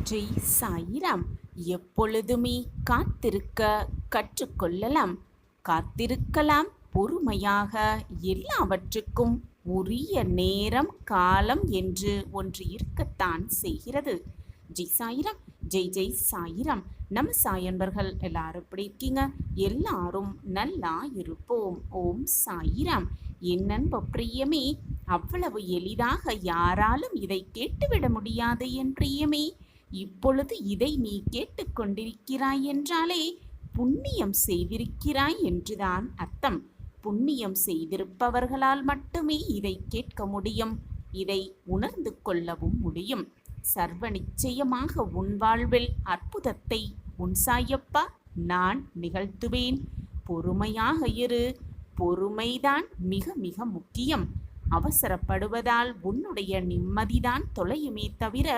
ஜெய் சாயிராம். எப்பொழுதுமே காத்திருக்க கற்றுக்கொள்ளலாம். காத்திருக்கலாம் பொறுமையாக. எல்லாவற்றுக்கும் உரிய நேரம் காலம் என்று ஒன்று இருக்கத்தான் செய்கிறது. ஜெய் சாயிராம். ஜெய் ஜெய் சாயிராம். நம்ம சாயன்பர்கள் எல்லாரும் எப்படி இருக்கீங்க? எல்லாரும் நல்லா இருப்போம். ஓம் சாயிராம். என் நண்ப பிரியமே, அவ்வளவு எளிதாக யாராலும் இதை கேட்டுவிட முடியாது என் பிரியமே. இப்பொழுது இதை நீ கேட்டுக்கொண்டிருக்கிறாய் என்றாலே புண்ணியம் செய்திருக்கிறாய் என்றுதான் அர்த்தம். புண்ணியம் செய்திருப்பவர்களால் மட்டுமே இதை கேட்க முடியும், இதை உணர்ந்து கொள்ளவும் முடியும். சர்வ நிச்சயமாக உன் வாழ்வில் அற்புதத்தை உன் சாயப்பா நான் நிகழ்த்துவேன். பொறுமையாக இரு. பொறுமைதான் மிக மிக முக்கியம். அவசரப்படுவதால் உன்னுடைய நிம்மதிதான் தொலையுமே தவிர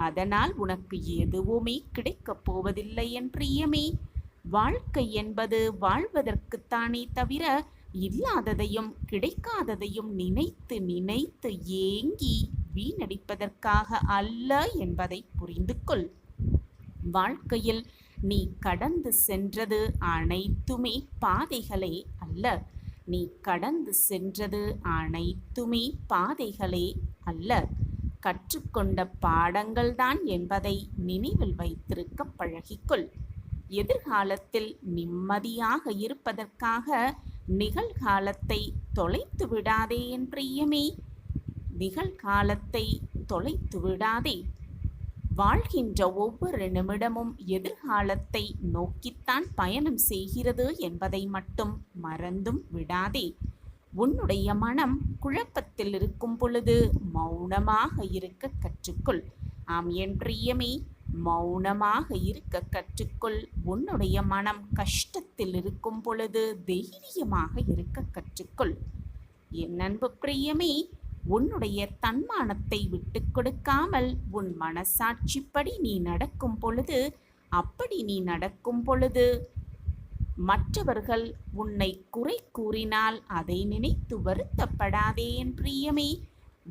அதனால் உனக்கு எதுவுமே கிடைக்கப் போவதில்லை என் பிரியமே. வாழ்க்கை என்பது வாழ்வதற்குத்தானே தவிர இல்லாததையும் கிடைக்காததையும் நினைத்து நினைத்து ஏங்கி வீணடிப்பதற்காக அல்ல என்பதை புரிந்து கொள். வாழ்க்கையில் நீ கடந்து சென்றது அனைத்துமே பாதைகளே அல்ல. நீ கடந்து சென்றது அனைத்துமே பாதைகளே அல்ல, கற்றுக்கொண்ட பாடங்கள்தான் என்பதை நினைவில் வைத்திருக்க பழகிக்கொள். எதிர்காலத்தில் நிம்மதியாக இருப்பதற்காக நிகழ்காலத்தை தொலைத்து விடாதே என் பிரியமே. நிகழ்காலத்தை தொலைத்து விடாதே. வாழ்கின்ற ஒவ்வொரு நிமிடமும் எதிர்காலத்தை நோக்கித்தான் பயணம் செய்கிறது என்பதை மட்டும் மறந்தும் விடாதே. உன்னுடைய மனம் குழப்பத்தில் இருக்கும் பொழுது மௌனமாக இருக்க கற்றுக்கொள். ஆம் என் பிரியமே, மௌனமாக இருக்க கற்றுக்கொள். உன்னுடைய மனம் கஷ்டத்தில் இருக்கும் பொழுது தைரியமாக இருக்க கற்றுக்கொள். என் அன்பு பிரியமே, உன்னுடைய தன்மானத்தை விட்டு கொடுக்காமல் உன் மனசாட்சிப்படி நீ நடக்கும் பொழுது, அப்படி நீ நடக்கும் பொழுது மற்றவர்கள் உன்னை குறை கூறினால் அதை நினைத்து வருத்தப்படாதே என் பிரியமே.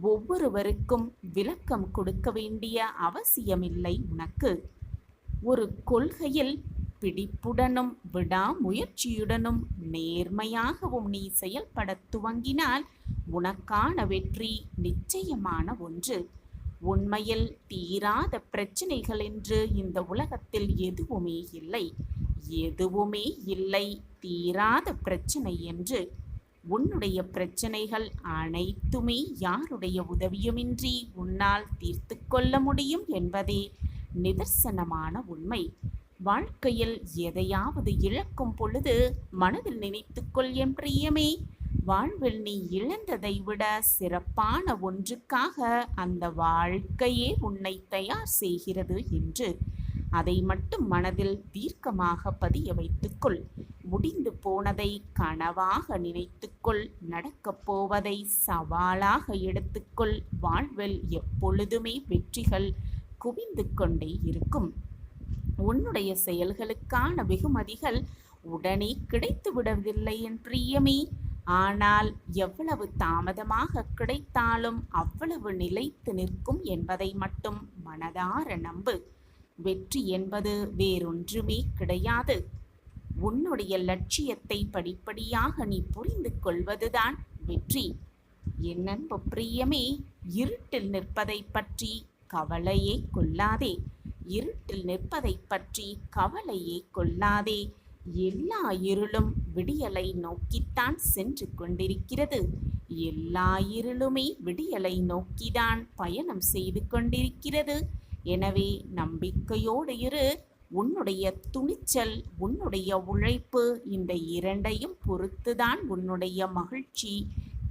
ஒவ்வொருவருக்கும் விளக்கம் கொடுக்க வேண்டிய அவசியமில்லை உனக்கு. ஒரு கொள்கையில் பிடிப்புடனும் விடாமுயற்சியுடனும் நேர்மையாகவும் நீ செயல்பட துவங்கினால் உனக்கான வெற்றி நிச்சயமான ஒன்று. உண்மையில் தீராத பிரச்சனைகள் என்று இந்த உலகத்தில் எதுவுமே இல்லை. எதுவுமே இல்லை தீராத பிரச்சனை என்று. உன்னுடைய பிரச்சனைகள் அனைத்துமே யாருடைய உதவியுமின்றி உன்னால் தீர்த்து கொள்ள முடியும் என்பதே நிதர்சனமான உண்மை. வாழ்க்கையில் எதையாவது இழக்கும் பொழுது மனதில் நினைத்துக்கொள் என் பிரியமே, வாழ்வில் நீ இழந்ததை விட சிறப்பான ஒன்றுக்காக அந்த வாழ்க்கையே உன்னை தயார் செய்கிறது என்று. அதை மட்டும் மனதில் தீர்க்கமாக பதிய வைத்துக்கொள். முடிந்து போனதை கனவாக நினைத்துக்கொள். நடக்கப் போவதை சவாலாக எடுத்துக்கொள். வாழ்வில் எப்பொழுதுமே வெற்றிகள் குவிந்து கொண்டே இருக்கும். உன்னுடைய செயல்களுக்கான வெகுமதிகள் உடனே கிடைத்து விடவில்லை என் பிரியமே. ஆனால் எவ்வளவு தாமதமாக கிடைத்தாலும் அவ்வளவு நிலைத்து நிற்கும் என்பதை மட்டும் மனதார நம்பு. வெற்றி என்பது வேறொன்றுமே கிடையாது. உன்னுடைய லட்சியத்தை படிப்படியாக நீ புரிந்து கொள்வதுதான் வெற்றி. என் அன்பு பிரியமே, இருட்டில் நிற்பதை பற்றி கவலையே கொள்ளாதே. இருட்டில் நிற்பதை பற்றி கவலையே கொள்ளாதே. எல்லா இருளும் விடியலை நோக்கித்தான் சென்று கொண்டிருக்கிறது. எல்லா இருளுமே விடியலை நோக்கிதான் பயணம் செய்து கொண்டிருக்கிறது. எனவே நம்பிக்கையோடு இரு. உன்னுடைய துணிச்சல், உன்னுடைய உழைப்பு, இந்த இரண்டையும் பொறுத்துதான் உன்னுடைய மகிழ்ச்சி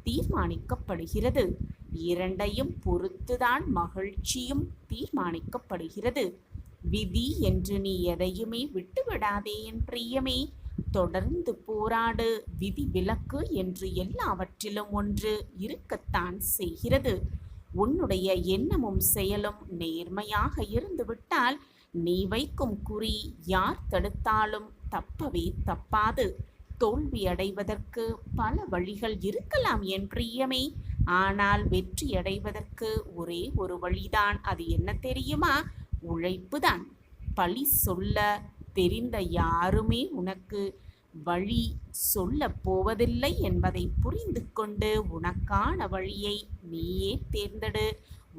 தீர்மானிக்கப்படுகிறது. இரண்டையும் பொறுத்துதான் மகிழ்ச்சியும் தீர்மானிக்கப்படுகிறது. விதி என்று நீ எதையுமே விட்டுவிடாதே என் பிரியமே. தொடர்ந்து போராடு. விதி விலக்கு என்று எல்லாவற்றிலும் ஒன்று இருக்கத்தான் செய்கிறது. உன்னுடைய எண்ணமும் செயலும் நேர்மையாக இருந்துவிட்டால் நீ வைக்கும் குறி யார் தடுத்தாலும் தப்பவே தப்பாது. தோல்வி அடைவதற்கு பல வழிகள் இருக்கலாம் என் பிரியமே. ஆனால் வெற்றி அடைவதற்கு ஒரே ஒரு வழிதான். அது என்ன தெரியுமா? உழைப்புதான். பழி சொல்ல தெரிந்த யாருமே உனக்கு வழி சொல்லப் போவதில்லை என்பதை புரிந்து கொண்டு உனக்கான வழியை நீயே தேர்ந்தெடு.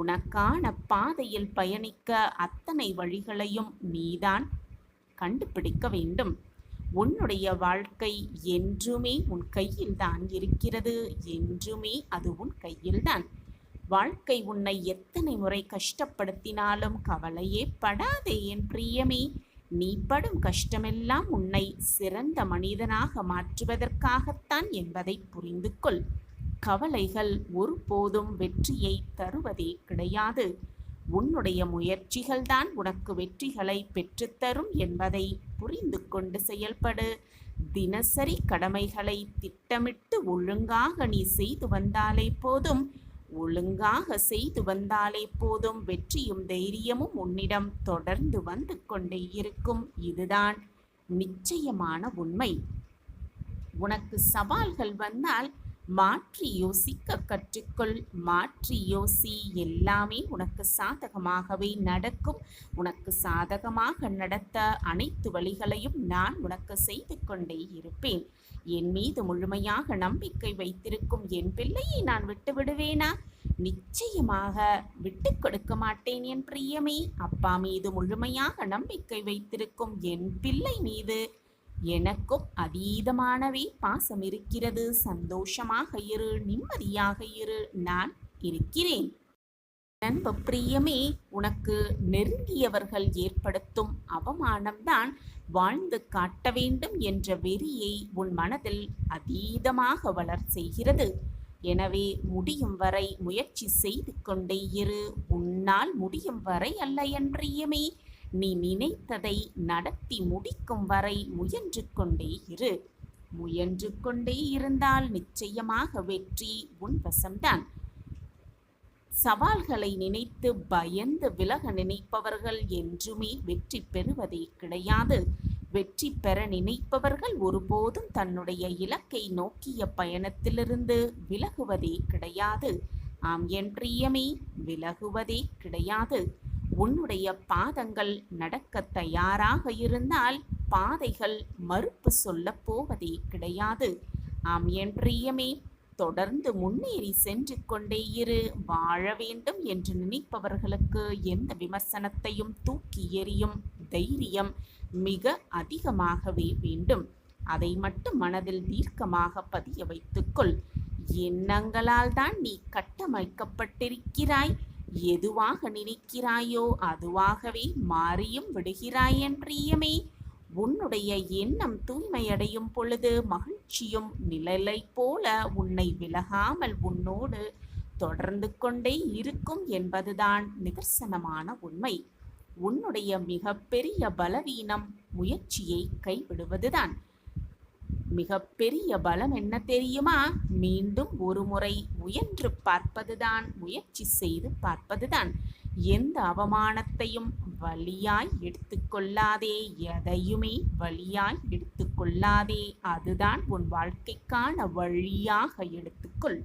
உனக்கான பாதையில் பயணிக்க அத்தனை வழிகளையும் நீதான் கண்டுபிடிக்க வேண்டும். உன்னுடைய வாழ்க்கை என்றுமே உன் கையில்தான் இருக்கிறது. என்றுமே அது உன் கையில்தான். வாழ்க்கை உன்னை எத்தனை முறை கஷ்டப்படுத்தினாலும் கவலையே படாதே என் பிரியமே. நீ படும் கஷ்டமெல்லாம் உன்னை சிறந்த மனிதனாக மாற்றுவதற்காகத்தான் என்பதை புரிந்து கொள். கவலைகள் ஒருபோதும் வெற்றியை தருவதே கிடையாது. உன்னுடைய முயற்சிகள்தான் உனக்கு வெற்றிகளை பெற்றுத்தரும் என்பதை புரிந்து கொண்டு செயல்படு. தினசரி கடமைகளை திட்டமிட்டு ஒழுங்காக நீ செய்து வந்தாலே போதும். ஒழுங்காக செய்து வந்தாலே போதும். வெற்றியும் தைரியமும் உன்னிடம் தொடர்ந்து வந்து கொண்டே இருக்கும். இதுதான் நிச்சயமான உண்மை. உனக்கு சவால்கள் வந்தால் மாற்றி யோசிக்க கற்றுக்கொள். மாற்றி யோசி. எல்லாமே உனக்கு சாதகமாகவே நடக்கும். உனக்கு சாதகமாக நடத்த அனைத்து வழிகளையும் நான் உனக்கு செய்து கொண்டே இருப்பேன். என் மீது முழுமையாக நம்பிக்கை வைத்திருக்கும் என் பிள்ளையை நான் விட்டு விடுவேனா? நிச்சயமாக விட்டு கொடுக்க மாட்டேன் என் பிரியமே. அப்பா மீது முழுமையாக நம்பிக்கை வைத்திருக்கும் என் பிள்ளை மீது எனக்கும் அதீதமானவே பாசம் இருக்கிறது. சந்தோஷமாக இரு, நிம்மதியாக இரு, நான் இருக்கிறேன். நண்ப பிரியமே, உனக்கு நெருங்கியவர்கள் ஏற்படுத்தும் அவமானம்தான் வாழ்ந்து காட்ட வேண்டும் என்ற வெறியை உன் மனதில் அதீதமாக வளர் செய்கிறது. எனவே முடியும் வரை முயற்சி செய்து கொண்டே இரு. உன்னால் முடியும் வரை அல்ல என் பிரியமே, நீ நினைத்ததை நடத்தி முடிக்கும் வரை முயன்று கொண்டே இரு. முயன்று கொண்டே இருந்தால் நிச்சயமாக வெற்றி உன் வசம்தான். சவால்களை நினைத்து பயந்து விலக நினைப்பவர்கள் என்றுமே வெற்றி பெறுவதே கிடையாது. வெற்றி பெற நினைப்பவர்கள் ஒருபோதும் தன்னுடைய இலக்கை நோக்கிய பயணத்திலிருந்து விலகுவதே கிடையாது. ஆம் என் பிரியமே, விலகுவதே கிடையாது. உன்னுடைய பாதங்கள் நடக்க தயாராக இருந்தால் பாதைகள் மறுப்பு சொல்ல போவதே கிடையாது. ஆம் என் பிரியமே, தொடர்ந்து முன்னேறி சென்று கொண்டே இரு. வாழ வேண்டும் என்று நினைப்பவர்களுக்கு எந்த விமர்சனத்தையும் தூக்கி எறியும் தைரியம் மிக அதிகமாகவே வேண்டும். அதை மட்டும் மனதில் தீர்க்கமாக பதிய வைத்துக்கொள். எண்ணங்களால் தான் நீ கட்டமைக்கப்பட்டிருக்கிறாய். எதுவாக நினைக்கிறாயோ அதுவாகவே மாறியும் விடுகிறாய் என் பிரியமே. உன்னுடைய எண்ணம் தூய்மையடையும் பொழுது மகிழ்ச்சியும் நிழலை போல உன்னை விலகாமல் உன்னோடு தொடர்ந்து கொண்டே இருக்கும் என்பதுதான் நிதர்சனமான உண்மை. உன்னுடைய மிகப்பெரிய பலவீனம் முயற்சியை கைவிடுவதுதான். மிகப்பெரிய பலம் என்ன தெரியுமா? மீண்டும் ஒரு முறை முயன்று பார்ப்பதுதான், முயற்சி செய்து பார்ப்பதுதான். எந்த அவமானத்தையும் வலியாய் எடுத்துக்கொள்ளாதே. எதையுமே வலியாய் எடுத்துக்கொள்ளாதே. அதுதான் உன் வாழ்க்கைக்கான வழியாக எடுத்துக்கொள்.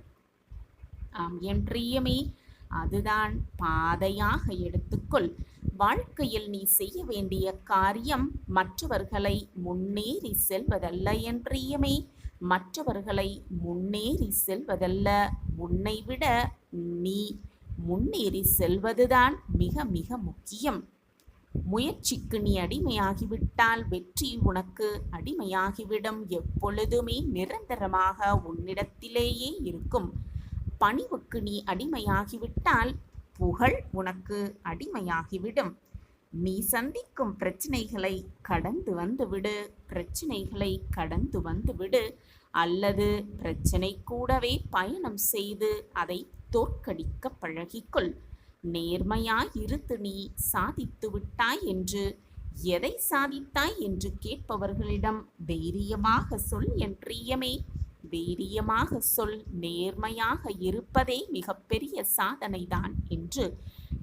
ஆம் என் பிரியமே, அதுதான் பாதையாக எடுத்துக்கொள். வாழ்க்கையில் நீ செய்ய வேண்டிய காரியம் மற்றவர்களை முன்னேறி செல்வதல்ல என் பிரியமே. மற்றவர்களை முன்னேறி செல்வதல்ல, உன்னை விட நீ முன்னேறி செல்வதுதான் மிக மிக முக்கியம். முயற்சிக்கு நீ அடிமையாகிவிட்டால் வெற்றி உனக்கு அடிமையாகிவிடும். எப்பொழுதுமே நிரந்தரமாக உன்னிடத்திலேயே இருக்கும். பணிவுக்கு நீ அடிமையாகிவிட்டால் புகழ் உனக்கு அடிமையாகிவிடும். நீ சந்திக்கும் பிரச்சனைகளை கடந்து வந்துவிடு. பிரச்சனைகளை கடந்து வந்துவிடு. அல்லது பிரச்சனை கூடவே பயணம் செய்து அதை தோற்கடிக்க பழகிக்கொள். நேர்மையாய் இருந்து நீ சாதித்து விட்டாய் என்று, எதை சாதித்தாய் என்று கேட்பவர்களிடம் தைரியமாக சொல் என் பிரியமே. தைரியமாக சொல். நேர்மையாக இருப்பதே மிகப்பெரிய சாதனைதான் என்று.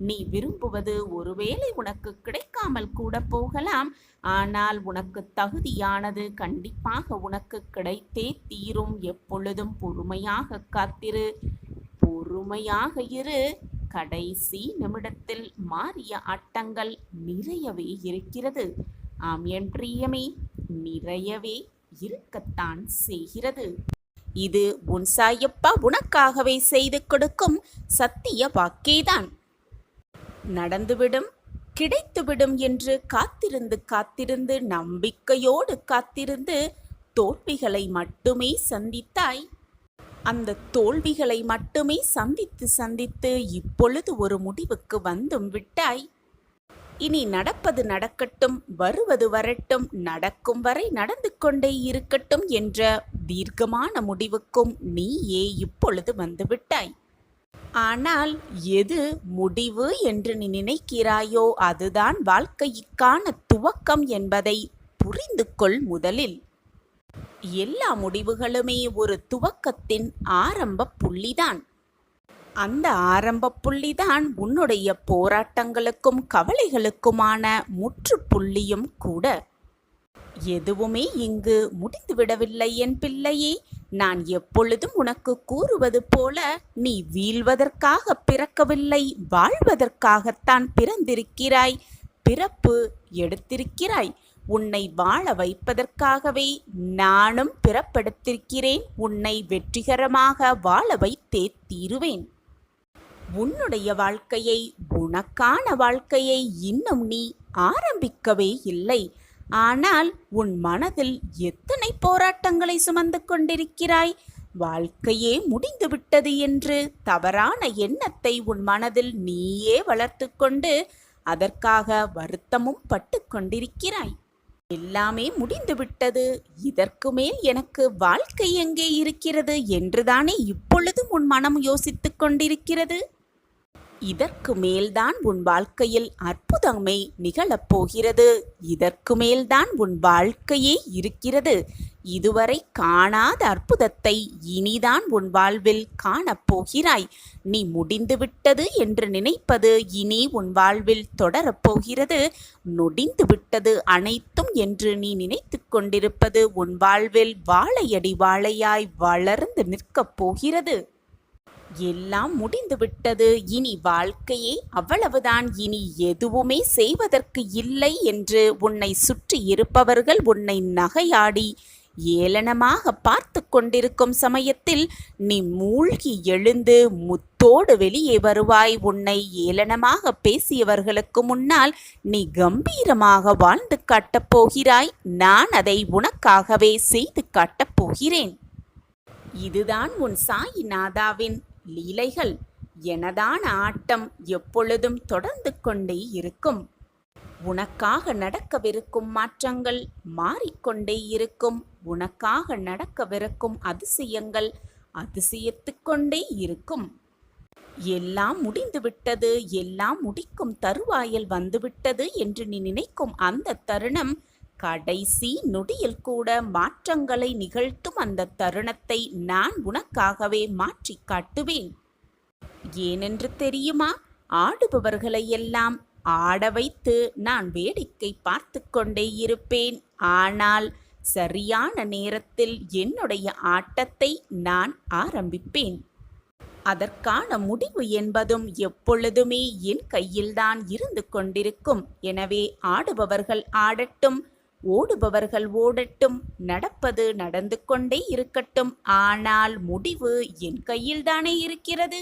நீ விரும்புவது ஒருவேளை உனக்கு கிடைக்காமல் கூட போகலாம். ஆனால் உனக்கு தகுதியானது கண்டிப்பாக உனக்கு கிடைத்தே தீரும். எப்பொழுதும் பொறுமையாக காத்திரு. பொறுமையாக இரு. கடைசி நிமிடத்தில் மாறிய ஆட்டங்கள் நிறையவே இருக்கிறது. ஆம் என் பிரியமே, நிறையவே இருக்கத்தான் செய்கிறது. இது உன் சாயப்பா உனக்காகவே செய்து கொடுக்கும் சத்திய வாக்கேதான். நடந்துவிடும், கிடைத்துவிடும் என்று காத்திருந்து காத்திருந்து நம்பிக்கையோடு காத்திருந்து தோல்விகளை மட்டுமே சந்தித்தாய். அந்த தோல்விகளை மட்டுமே சந்தித்து சந்தித்து இப்பொழுது ஒரு முடிவுக்கு வந்தும் விட்டாய். இனி நடப்பது நடக்கட்டும், வருவது வரட்டும், நடக்கும் வரை நடந்து கொண்டே இருக்கட்டும் என்ற தீர்க்கமான முடிவுக்கும் நீயே இப்பொழுது வந்துவிட்டாய். ஆனால் எது முடிவு என்று நீ நினைக்கிறாயோ அதுதான் வாழ்க்கைக்கான துவக்கம் என்பதை புரிந்து கொள் முதலில். எல்லா முடிவுகளுமே ஒரு துவக்கத்தின் ஆரம்ப புள்ளிதான். அந்த ஆரம்ப புள்ளிதான் உன்னுடைய போராட்டங்களுக்கும் கவலைகளுக்குமான முற்றுப்புள்ளியும் கூட. எதுவுமே இங்கு முடிந்துவிடவில்லை என் பிள்ளையே. நான் எப்பொழுதும் உனக்கு கூறுவது போல, நீ வீழ்வதற்காக பிறக்கவில்லை, வாழ்வதற்காகத்தான் பிறந்திருக்கிறாய். பிறப்பு எடுத்திருக்கிறாய். உன்னை வாழ வைப்பதற்காகவே நானும் பிறப்பெடுத்திருக்கிறேன். உன்னை வெற்றிகரமாக வாழ வைத்தே தீருவேன். உன்னுடைய வாழ்க்கையை, உனக்கான வாழ்க்கையை இன்னும் நீ ஆரம்பிக்கவே இல்லை. ஆனால் உன் மனதில் எத்தனை போராட்டங்களை சுமந்து கொண்டிருக்கிறாய். வாழ்க்கையே முடிந்துவிட்டது என்று தவறான எண்ணத்தை உன் மனதில் நீயே வளர்த்து கொண்டு அதற்காக வருத்தமும் பட்டு கொண்டிருக்கிறாய். எல்லாமே முடிந்துவிட்டது, இதற்கு மேல் எனக்கு வாழ்க்கை எங்கே இருக்கிறது என்றுதானே இப்பொழுதும் உன் மனம் யோசித்துக் கொண்டிருக்கிறது. இதற்கு மேல்தான் உன் வாழ்க்கையில் அற்புதமே நிகழப்போகிறது. இதற்கு மேல்தான் உன் வாழ்க்கையே இருக்கிறது. இதுவரை காணாத அற்புதத்தை இனிதான் உன் வாழ்வில் காணப்போகிறாய். நீ முடிந்துவிட்டது என்று நினைப்பது இனி உன் வாழ்வில் தொடரப்போகிறது. நொடிந்துவிட்டது அனைத்தும் என்று நீ நினைத்து கொண்டிருப்பது உன் வாழ்வில் வாழையடி வாழையாய் வளர்ந்து நிற்கப் போகிறது. எல்லாம் முடிந்துவிட்டது, இனி வாழ்க்கையே அவ்வளவுதான், இனி எதுவுமே செய்வதற்கு இல்லை என்று உன்னை சுற்றி இருப்பவர்கள் உன்னை நகையாடி ஏளனமாக பார்த்து கொண்டிருக்கும் சமயத்தில் நீ மூழ்கி எழுந்து முத்தோடு வெளியே வருவாய். உன்னை ஏளனமாக பேசியவர்களுக்கு முன்னால் நீ கம்பீரமாக வாழ்ந்து காட்டப் போகிறாய். நான் அதை உனக்காகவே செய்து காட்டப் போகிறேன். இதுதான் உன் சாயிநாதாவின் லீலைகள். எனதான ஆட்டம் எப்பொழுதும் தொடர்ந்து கொண்டே இருக்கும். உனக்காக நடக்கவிருக்கும் மாற்றங்கள் மாறிக்கொண்டே இருக்கும். உனக்காக நடக்கவிருக்கும் அதிசயங்கள் அதிசயித்துக் கொண்டே இருக்கும். எல்லாம் முடிந்துவிட்டது, எல்லாம் முடிக்கும் தருவாயில் வந்துவிட்டது என்று நீ நினைக்கும் அந்த தருணம், கடைசி நொடியில் கூட மாற்றங்களை நிகழ்த்தும் அந்த தருணத்தை நான் உனக்காகவே மாற்றி காட்டுவேன். ஏனென்று தெரியுமா? ஆடுபவர்களையெல்லாம் ஆட வைத்து நான் வேடிக்கை பார்த்து கொண்டே இருப்பேன். ஆனால் சரியான நேரத்தில் என்னுடைய ஆட்டத்தை நான் ஆரம்பிப்பேன். அதற்கான முடிவு என்பதும் எப்பொழுதுமே என் கையில்தான் இருந்து கொண்டிருக்கும். எனவே ஆடுபவர்கள் ஆடட்டும், ஓடுபவர்கள் ஓடட்டும், நடப்பது நடந்து கொண்டே இருக்கட்டும். ஆனால் முடிவு என் கையில்தானே இருக்கிறது.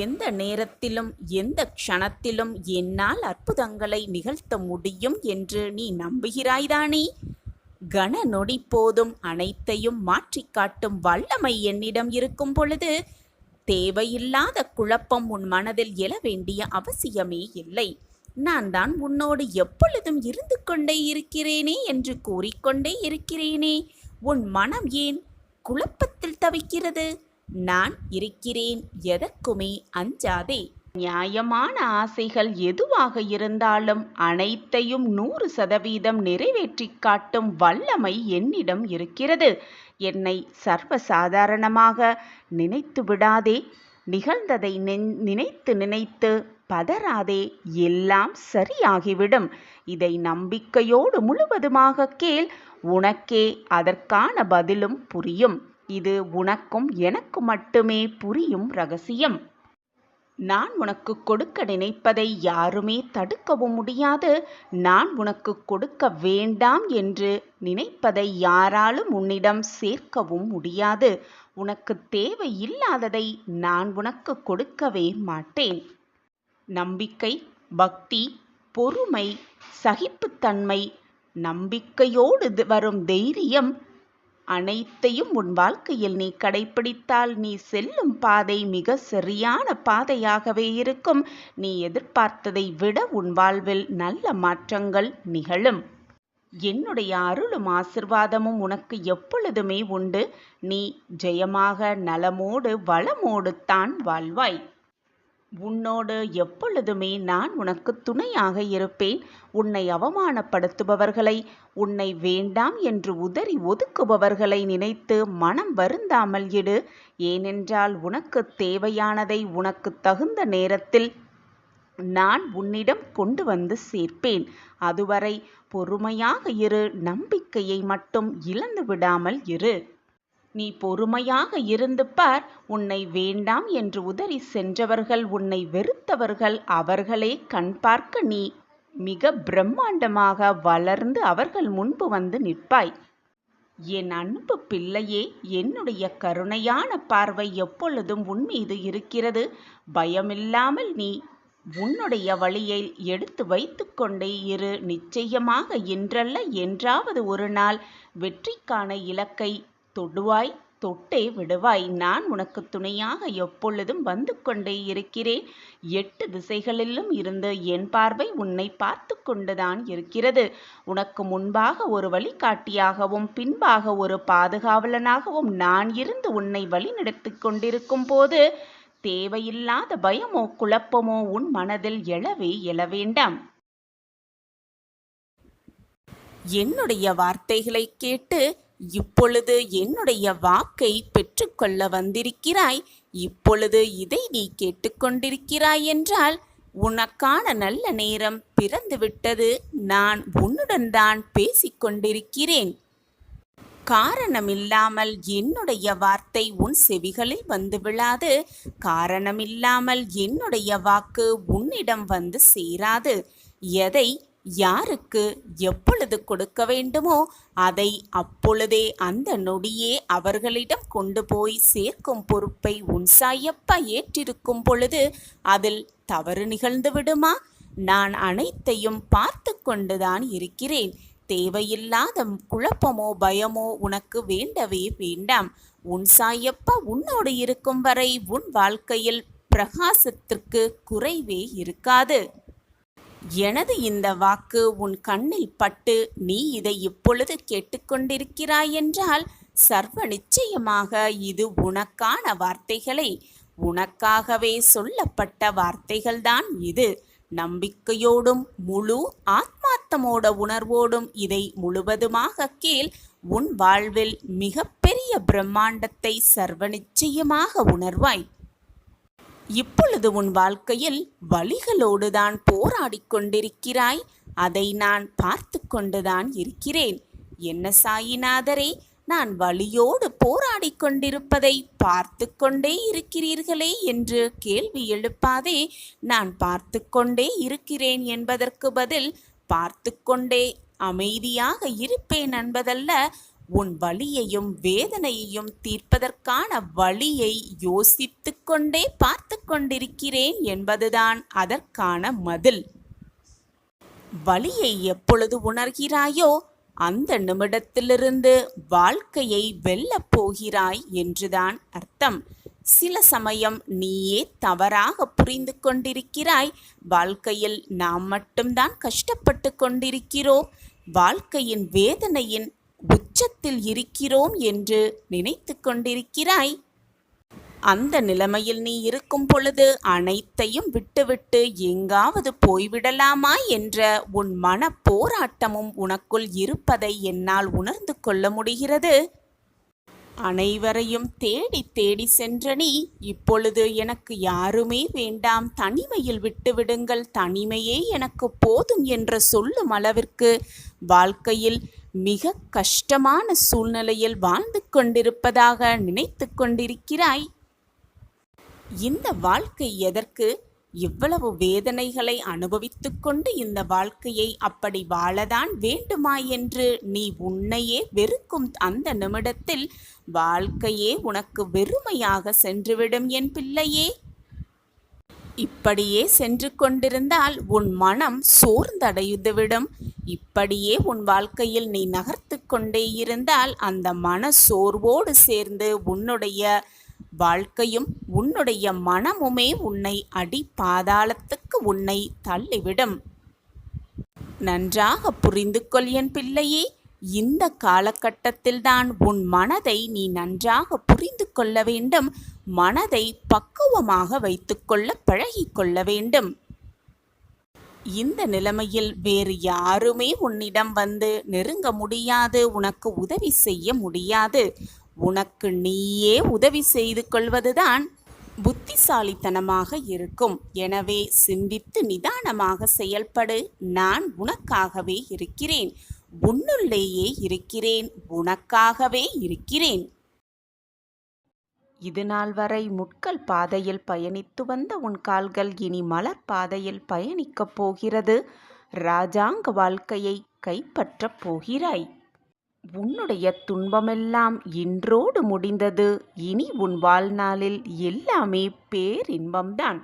எந்த நேரத்திலும் எந்த க்ஷணத்திலும் என்னால் அற்புதங்களை நிகழ்த்த முடியும் என்று நீ நம்புகிறாய்தானே? கன நொடி போதும் அனைத்தையும் மாற்றி காட்டும் வல்லமை என்னிடம் இருக்கும் பொழுது தேவையில்லாத குழப்பம் உன் மனதில் எழ வேண்டிய அவசியமே இல்லை. நான் தான் உன்னோடு எப்பொழுதும் இருந்து கொண்டே இருக்கிறேனே என்று கூறிக்கொண்டே இருக்கிறேனே. உன் மனம் ஏன் குழப்பத்தில் தவிக்கிறது? நான் இருக்கிறேன், எதற்குமே அஞ்சாதே. நியாயமான ஆசைகள் எதுவாக இருந்தாலும் அனைத்தையும் 100% நிறைவேற்றி காட்டும் வல்லமை என்னிடம் இருக்கிறது. என்னை சர்வசாதாரணமாக நினைத்து விடாதே. நிகழ்ந்ததை நினைத்து நினைத்து பதறாதே. எல்லாம் சரியாகிவிடும். இதை நம்பிக்கையோடு முழுவதுமாக கேள். உனக்கே அதற்கான பதிலும் புரியும். இது உனக்கும் எனக்கு மட்டுமே புரியும் ரகசியம். நான் உனக்கு கொடுக்க நினைப்பதை யாருமே தடுக்கவும் முடியாது. நான் உனக்கு கொடுக்க வேண்டாம் என்று நினைப்பதை யாராலும் உன்னிடம் சேர்க்கவும் முடியாது. உனக்கு தேவையில்லாததை நான் உனக்கு கொடுக்கவே மாட்டேன். நம்பிக்கை, பக்தி, பொறுமை, சகிப்புத்தன்மை, நம்பிக்கையோடு வரும் தைரியம் அனைத்தையும் உன் வாழ்க்கையில் நீ கடைப்பிடித்தால் நீ செல்லும் பாதை மிக சரியான பாதையாகவே இருக்கும். நீ எதிர்பார்த்ததை விட உன் வாழ்வில் நல்ல மாற்றங்கள் நிகழும். என்னுடைய அருளும் ஆசிர்வாதமும் உனக்கு எப்பொழுதுமே உண்டு. நீ ஜெயமாக நலமோடு வளமோடு தான் வாழ்வாய். உன்னோடு எப்பொழுதுமே நான் உனக்கு துணையாக இருப்பேன். உன்னை அவமானப்படுத்துபவர்களை, உன்னை வேண்டாம் என்று உதறி ஒதுக்குபவர்களை நினைத்து மனம் வருந்தாமல் இடு. ஏனென்றால் உனக்கு தேவையானதை உனக்கு தகுந்த நேரத்தில் நான் உன்னிடம் கொண்டு வந்து சேர்ப்பேன். அதுவரை பொறுமையாக இரு. நம்பிக்கையை மட்டும் இழந்து விடாமல் இரு. நீ பொறுமையாக இருந்து பார். உன்னை வேண்டாம் என்று உதறி சென்றவர்கள், உன்னை வெறுத்தவர்கள், அவர்களே கண் பார்க்க நீ மிக பிரம்மாண்டமாக வளர்ந்து அவர்கள் முன்பு வந்து நிற்பாய். என் அன்பு பிள்ளையே, என்னுடைய கருணையான பார்வை எப்பொழுதும் உன் மீது இருக்கிறது. பயமில்லாமல் நீ உன்னுடைய வழியை எடுத்து வைத்து கொண்டே இரு. நிச்சயமாக இன்றல்ல என்றாவது ஒரு நாள் வெற்றிக்கான இலக்கை தொடுவாய், தொட்டே விடுவாய். நான் உனக்கு துணையாக எப்பொழுதும் வந்து கொண்டே இருக்கிறேன். 8 திசைகளிலும் இருந்து என் பார்வை உன்னை பார்த்து கொண்டுதான் இருக்கிறது. உனக்கு முன்பாக ஒரு வழிகாட்டியாகவும் பின்பாக ஒரு பாதுகாவலனாகவும் நான் இருந்து உன்னை வழிநடத்தி கொண்டிருக்கும் போது தேவையில்லாத பயமோ குழப்பமோ உன் மனதில் எழவே எழ வேண்டாம். என்னுடைய வார்த்தைகளை கேட்டு இப்பொழுது என்னுடைய வாக்கை பெற்றுக்கொள்ள வந்திருக்கிறாய். இப்பொழுது இதை நீ கேட்டுக்கொண்டிருக்கிறாய் என்றால் உனக்கான நல்ல நேரம் பிறந்துவிட்டது. நான் உன்னுடன் தான் பேசிக்கொண்டிருக்கிறேன். காரணமில்லாமல் என்னுடைய வார்த்தை உன் செவிகளில் வந்து விழாது. காரணமில்லாமல் என்னுடைய வாக்கு உன்னிடம் வந்து சேராது. எதை யாருக்கு எப்பொழுது கொடுக்க வேண்டுமோ அதை அப்பொழுதே அந்த நொடியே அவர்களிடம் கொண்டு போய் சேர்க்கும் பொறுப்பை உன் சாயப்பா ஏற்றிருக்கும் பொழுது அதில் தவறு நிகழ்ந்து விடுமா? நான் அனைத்தையும் பார்த்து கொண்டுதான் இருக்கிறேன். தேவையில்லாத குழப்பமோ பயமோ உனக்கு வேண்டவே வேண்டாம். உன் சாயப்பா உன்னோடு இருக்கும் வரை உன் வாழ்க்கையில் பிரகாசத்திற்கு குறைவே இருக்காது. எனது இந்த வாக்கு உன் கண்ணில் பட்டு நீ இதை இப்பொழுது கேட்டுக்கொண்டிருக்கிறாய் என்றால் சர்வ நிச்சயமாக இது உனக்கான வார்த்தைகளை, உனக்காகவே சொல்லப்பட்ட வார்த்தைகள்தான் இது. நம்பிக்கையோடும் முழு ஆத்மார்த்தமோட உணர்வோடும் இதை முழுவதுமாக கேள். உன் வாழ்வில் மிகப்பெரிய பிரம்மாண்டத்தை சர்வ நிச்சயமாக உணர்வாய். இப்பொழுது உன் வாழ்க்கையில் வலிகளோடு தான் போராடி கொண்டிருக்கிறாய். அதை நான் பார்த்து கொண்டுதான் இருக்கிறேன். என்ன சாயிநாதரே, நான் வலியோடு போராடி கொண்டிருப்பதை பார்த்து கொண்டே இருக்கிறீர்களே என்று கேள்வி எழுப்பாதே. நான் பார்த்து கொண்டே இருக்கிறேன் என்பதற்கு பதில் பார்த்து கொண்டே அமைதியாக இருப்பேன் என்பதல்ல. உன் வலியையும் வேதனையையும் தீர்ப்பதற்கான வழியை யோசித்து கொண்டே பார்த்து கொண்டிருக்கிறேன் என்பதுதான் அதற்கான பதில். வலியை எப்பொழுது உணர்கிறாயோ அந்த நிமிடத்திலிருந்து வாழ்க்கையை வெல்லப் போகிறாய் என்றுதான் அர்த்தம். சில சமயம் நீயே தவறாக புரிந்து கொண்டிருக்கிறாய். வாழ்க்கையில் நாம் மட்டும்தான் கஷ்டப்பட்டு கொண்டிருக்கிறோம், வாழ்க்கையின் வேதனையின் உச்சத்தில் இருக்கிறோம் என்று நினைத்து கொண்டிருக்கிறாய். அந்த நிலைமையில் நீ இருக்கும் பொழுது அனைத்தையும் விட்டுவிட்டு எங்காவது போய்விடலாமா என்ற உன் மன போராட்டமும் உனக்குள் இருப்பதை என்னால் உணர்ந்து கொள்ள முடிகிறது. அனைவரையும் தேடி தேடி சென்ற நீ இப்பொழுது எனக்கு யாருமே வேண்டாம், தனிமையில் விட்டுவிடுங்கள், தனிமையே எனக்கு போதும் என்று சொல்லும் அளவிற்கு வாழ்க்கையில் மிக கஷ்டமான சூழ்நிலையில் வாழ்ந்து கொண்டிருப்பதாக நினைத்து கொண்டிருக்கிறாய். இந்த வாழ்க்கை எதற்கு? இவ்வளவு வேதனைகளை அனுபவித்துக் கொண்டு இந்த வாழ்க்கையை அப்படி வாழதான் வேண்டுமா என்று நீ உன்னையே வெறுக்கும் அந்த நிமிடத்தில் வாழ்க்கையே உனக்கு வெறுமையாக சென்றுவிடும் என் பிள்ளையே. இப்படியே சென்று கொண்டிருந்தால் உன் மனம் சோர்ந்தடைந்துவிடும். இப்படியே உன் வாழ்க்கையில் நீ நகர்த்து கொண்டே இருந்தால் அந்த மன சோர்வோடு சேர்ந்து உன்னுடைய வாழ்க்கையும் உன்னுடைய மனமுமே உன்னை அடி பாதாளத்துக்கு உன்னை தள்ளிவிடும். நன்றாக புரிந்து கொள் என் பிள்ளையே. இந்த காலகட்டத்தில்தான் உன் மனதை நீ நன்றாக புரிந்து கொள்ள வேண்டும். மனதை பக்குவமாக வைத்துக்கொள்ள பழகிக்கொள்ள வேண்டும். இந்த நிலைமையில் வேறு யாருமே உன்னிடம் வந்து நெருங்க முடியாது, உனக்கு உதவி செய்ய முடியாது. உனக்கு நீயே உதவி செய்து கொள்வதுதான் புத்திசாலித்தனமாக இருக்கும். எனவே சிந்தித்து நிதானமாக செயல்படு. நான் உனக்காகவே இருக்கிறேன். உன்னுள்ளேயே இருக்கிறேன். உனக்காகவே இருக்கிறேன். இதுநாள் வரை முட்கள் பாதையில் பயணித்து வந்த உன் கால்கள் இனி மலர் பாதையில் பயணிக்கப் போகிறது. ராஜாங்க வாழ்க்கையை கைப்பற்றப் போகிறாய். உன்னுடைய துன்பமெல்லாம் இன்றோடு முடிந்தது. இனி உன் வாழ்நாளில் எல்லாமே பேரின்பம்தான்.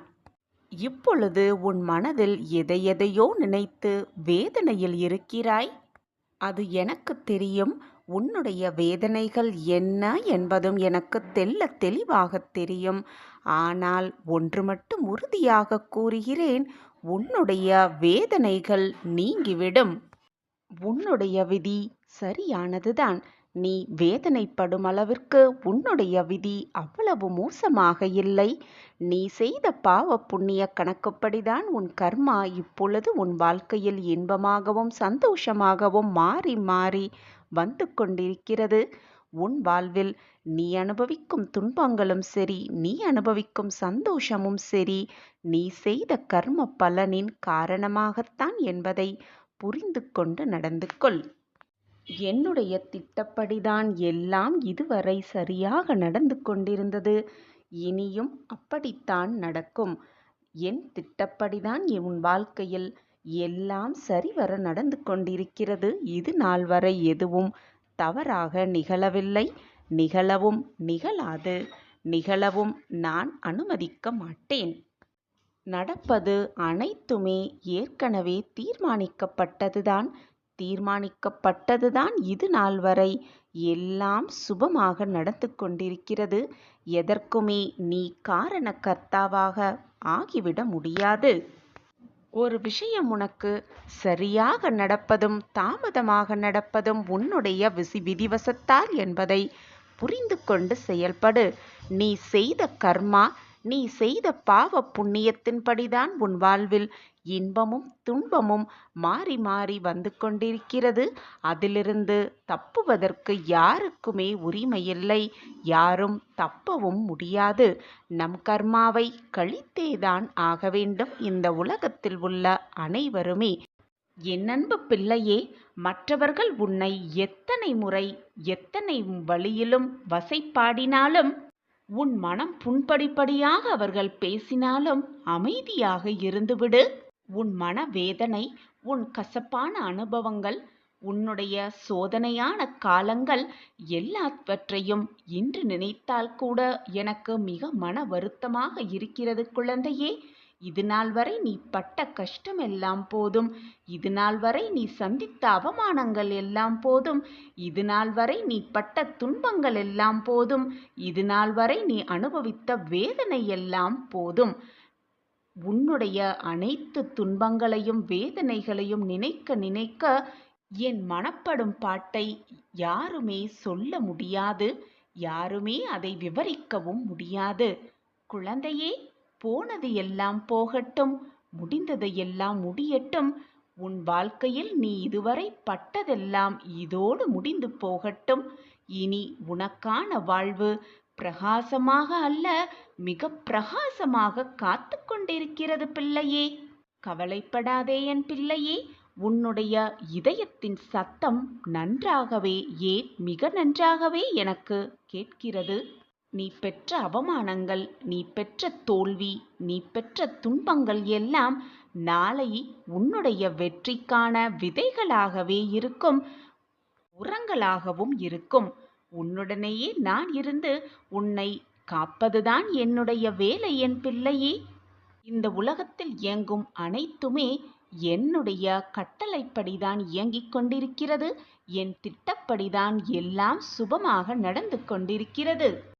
இப்பொழுது உன் மனதில் எதையெதையோ நினைத்து வேதனையில் இருக்கிறாய். அது எனக்கு தெரியும். உன்னுடைய வேதனைகள் என்ன என்பதும் எனக்கு தெள்ளத் தெளிவாக தெரியும். ஆனால் ஒன்று மட்டும் உறுதியாக கூறுகிறேன், உன்னுடைய வேதனைகள் நீங்கிவிடும். உன்னுடைய விதி சரியானதுதான். நீ வேதனைப்படும் அளவிற்கு உன்னுடைய விதி அவ்வளவு மோசமாக இல்லை. நீ செய்த பாவ புண்ணிய கணக்குப்படிதான் உன் கர்மா இப்பொழுது உன் வாழ்க்கையில் இன்பமாகவும் சந்தோஷமாகவும் மாறி மாறி வந்து கொண்டிருக்கிறது. உன் வாழ்வில் நீ அனுபவிக்கும் துன்பங்களும் சரி, நீ அனுபவிக்கும் சந்தோஷமும் சரி, நீ செய்த கர்ம பலனின் காரணமாகத்தான் என்பதை புரிந்து கொண்டு நடந்து கொள். என்னுடைய திட்டப்படிதான் எல்லாம் இதுவரை சரியாக நடந்து கொண்டிருந்தது. இனியும் அப்படித்தான் நடக்கும். என் திட்டப்படிதான் உன் வாழ்க்கையில் எல்லாம் சரிவர நடந்து கொண்டிருக்கிறது. இது நாள் வரை எதுவும் தவறாக நிகழவில்லை. நிகழவும் நிகழாது. நிகழவும் நான் அனுமதிக்க மாட்டேன். நடப்பது அனைத்துமே ஏற்கனவே தீர்மானிக்கப்பட்டதுதான். இது நாள் வரை எல்லாம் சுபமாக நடந்து கொண்டிருக்கிறது. எதற்குமே நீ காரணகர்த்தாவாக ஆகிவிட முடியாது. ஒரு விஷயம் உனக்கு சரியாக நடப்பதும் தாமதமாக நடப்பதும் உன்னுடைய விதிவசத்தால் என்பதை புரிந்து கொண்டு செயல்படு. நீ செய்த கர்மா, நீ செய்த பாவ புண்ணியத்தின்படிதான் உன் வாழ்வில் இன்பமும் துன்பமும் மாறி மாறி வந்து கொண்டிருக்கிறது. அதிலிருந்து தப்புவதற்கு யாருக்குமே உரிமையில்லை. யாரும் தப்பவும் முடியாது. நம் கர்மாவை கழித்தேதான் ஆக வேண்டும் இந்த உலகத்தில் உள்ள அனைவருமே. என் அன்பு பிள்ளையே, மற்றவர்கள் உன்னை எத்தனை முறை எத்தனை வழியிலும் வசைபாடினாலும், உன் மனம் புண்படிப்படியாக அவர்கள் பேசினாலும் அமைதியாக இருந்துவிடு. உன் மனவேதனை, உன் கசப்பான அனுபவங்கள், உன்னுடைய சோதனையான காலங்கள் எல்லாவற்றையும் இன்று நினைத்தால் கூட எனக்கு மிக மன வருத்தமாக இருக்கிறது குழந்தையே. இது நாள் வரை நீ பட்ட கஷ்டம் எல்லாம் போதும். இது நாள் வரை நீ சந்தித்த அவமானங்கள் எல்லாம் போதும். இது நாள் வரை நீ பட்ட துன்பங்கள் எல்லாம் போதும். இது நாள் வரை நீ அனுபவித்த வேதனை எல்லாம் போதும். உன்னுடைய அனைத்து துன்பங்களையும் வேதனைகளையும் நினைக்க நினைக்க என் மனப்படும் பாட்டை யாருமே சொல்ல முடியாது. யாருமே அதை விவரிக்கவும் முடியாது. குழந்தையே, போனது எல்லாம் போகட்டும். முடிந்தது எல்லாம் முடியட்டும். உன் வாழ்க்கையில் நீ இதுவரை பட்டதெல்லாம் இதோடு முடிந்து போகட்டும். இனி உனக்கான வாழ்வு பிரகாசமாக அல்ல, மிக பிரகாசமாக காத்து கொண்டிருக்கிறது பிள்ளையே. கவலைப்படாதே என் பிள்ளையே. உன்னுடைய இதயத்தின் சத்தம் நன்றாகவே, ஏன் மிக நன்றாகவே எனக்கு கேட்கிறது. நீ பெற்ற அவமானங்கள், நீ பெற்ற தோல்வி, நீ பெற்ற துன்பங்கள் எல்லாம் நாளை உன்னுடைய வெற்றிக்கான விதைகளாகவே இருக்கும், உரங்களாகவும் இருக்கும். உன்னுடனேயே நான் இருந்து உன்னை காப்பதுதான் என்னுடைய வேலை என் பிள்ளையே. இந்த உலகத்தில் இயங்கும் அனைத்துமே என்னுடைய கட்டளைப்படிதான் இயங்கிக் கொண்டிருக்கிறது. என் திட்டப்படிதான் எல்லாம் சுபமாக நடந்து கொண்டிருக்கிறது.